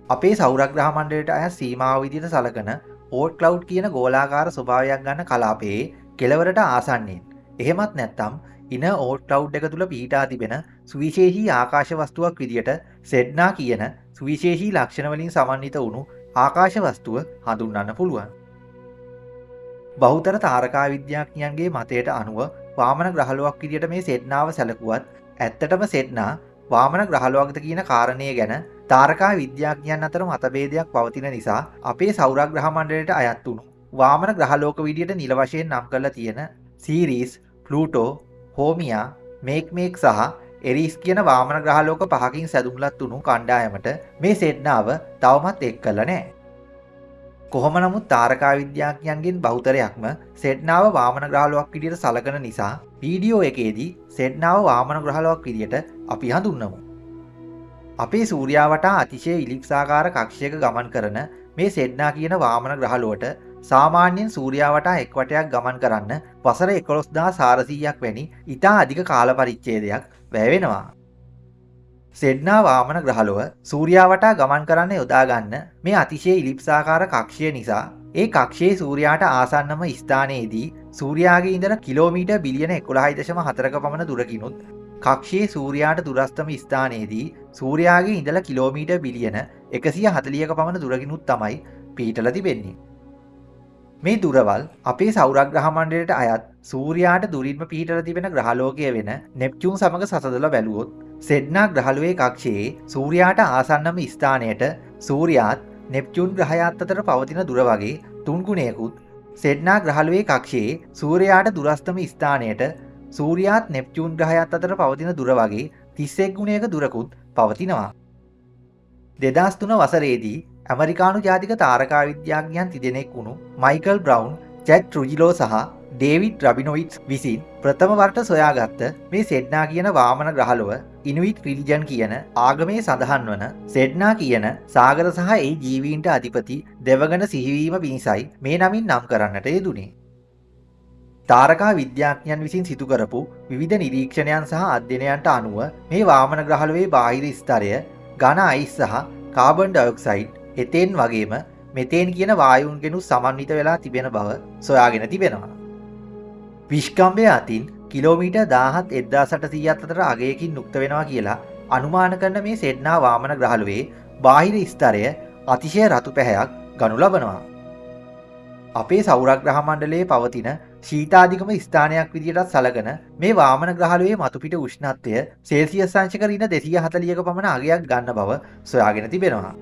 අපේ සෞරග්‍රහ මණ්ඩලයට අයත් සීමාව විදිහට සලකන ඕට් ක්ලවුඩ් කියන ගෝලාකාර ස්වභාවයක් ගන්න කලාපයේ කෙළවරට ආසන්නයෙන්. එහෙමත් නැත්නම් ඉන ඕට් ක්ලවුඩ් එක තුල පිහිටා තිබෙන සුවිශේෂී ආකාශ වස්තුවක් විදිහට සෙඩ්නා කියන සුවිශේෂී ලක්ෂණ වලින් සමන්විත වුණු ආකාශ වස්තුව හඳුන්වන්න පුළුවන්. බහුතර තාරකා විද්‍යාඥයන්ගේ මතයට අනුව වාමන ග්‍රහලොවක් විදිහට මේ සෙඩ්නාව සැලකුවත් ඇත්තටම සෙඩ්නා වාමන ග්‍රහලොවක්ද කියන කාරණය ගැන තාරකා විද්‍යාඥයන් අතර මතභේදයක් පවතින නිසා අපේ සෞරග්‍රහ මණ්ඩලයට අයත් වුණු වාමන ග්‍රහලෝක විදිහට නිල වශයෙන් නම් කරලා තියෙන සීරීස්, ප්ලූටෝ, හෝමියා, මේක් සහ එරිස් කියන වාමන ග්‍රහලෝක පහකින් සැදුම්ලත් වුණු කණ්ඩායමට මේ සෙඩ්නාව තවමත් එක් කළා නැහැ. කොහොම නමුත් තාරකා විද්‍යාඥයන්ගෙන් බහුතරයක්ම සෙඩ්නාව වාමන ග්‍රහලොවක් විදිහට සලකන නිසා වීඩියෝ එකේදී සෙඩ්නාව වාමන ග්‍රහලොවක් විදිහට අපි හඳුන්වමු. අපේ සූර්යා වටා අතිශය ඉලිප්සාකාර කක්ෂයක ගමන් කරන මේ සෙඩ්නා කියන වාමන ග්‍රහලුවට සාමාන්‍යයෙන් සූර්යා වටා එක් වටයක් ගමන් කරන්න වසර 11400ක් වැනි ඉතා අධික කාල පරිච්ඡේදයක් වැය වෙනවා. සෙඩ්නා වාමන ග්‍රහලුව සූර්යා වටා ගමන් කරන්න යොදා ගන්න මේ අතිශය ඉලිප්සාකාර කක්ෂය නිසා ඒ කක්ෂයේ සූර්යාට ආසන්නම ස්ථානයේදී සූර්යාගේ ඉඳලා කිලෝමීටර් බිලියන 11.4ක පමණ දුරකිනුත් කක්ෂයේ සූර්යාට දුරස්ථම ස්ථානයේදී සූර්යාගේ ඉඳලා කිලෝමීටර් බිලියන 140ක පමණ දුරකිනුත් තමයි පිහිටලා තිබෙන්නේ. මේ දුරවල් අපේ සෞරග්‍රහ මණ්ඩලයට අයත් සූර්යාට දුරින්ම පිහිටලා තිබෙන ග්‍රහලෝකය වෙන නෙප්චූන් සමග සසදලා බැලුවොත් සෙඩ්නා ග්‍රහලුවේ කක්ෂයේ සූර්යාට ආසන්නම ස්ථානයට සූර්යාත් නෙප්චූන් ග්‍රහයාත් අතර පවතින දුර වගේ 3 ගුණයකුත් සෙඩ්නා ග්‍රහලුවේ කක්ෂයේ සූර්යාට දුරස්ථම ස්ථානයට සූර්යාත් නෙප්චූන් ග්‍රහයාත් අතර පවතින දුර වගේ 31 ගුණයක දුරකුත් පවතිනවා. 2003 වසරේදී ඇමරිකානු ජාතික තාරකා විද්‍යාඥයන් තිදෙනෙක් වුණු මයිකල් බ්‍රවුන්, ජැක් ට්‍රුජිලෝ සහ ඩේවිඩ් රබිනොවිට්ස් විසින් ප්‍රථම වරට සොයාගත්ත මේ සෙඩ්නා කියන වාමන ග්‍රහලොව ඉනුයිට් රිලිජන් කියන ආගමේ සඳහන් වන සෙඩ්නා කියන සාගර සහ ඒ ජීවීන්ට අධිපති දෙවගණ සිහිවීම පිණිසයි මේ නමින් නම් කරන්නට යෙදුනේ. තාරකා විද්‍යාඥයන් විසින් සිදු කරපු විවිධ නිරීක්ෂණයන් සහ අධ්‍යයනයන්ට අනුව මේ වාමන ග්‍රහලුවේ බාහිර ස්තරය ඝන අයිස් සහ කාබන් ඩයොක්සයිඩ්, එතේන් වගේම මෙතේන් කියන වායුන්ගෙනුත් සමන්විත වෙලා තිබෙන බව සොයාගෙන තිබෙනවා. විශ්කම්භය අතින් කිලෝමීටර් 17,800ක් අතර අගයකින් යුක්ත වෙනවා කියලා අනුමාන කරන මේ සෙඩ්නා වාමන ග්‍රහලුවේ බාහිර ස්තරය අතිශය රතු පැහැයක් ගනු ලබනවා. අපේ සෞරග්‍රහ මණ්ඩලයේ පවතින ශීතාධිකම ස්ථානයක් විදිහටත් සැලකෙන මේ වාමන ග්‍රහලුවේ මතුපිට උෂ්ණත්වය සෙල්සියස් අංශක ඍණ 240ක පමණ අගයක් ගන්න බව සොයාගෙන තිබෙනවා.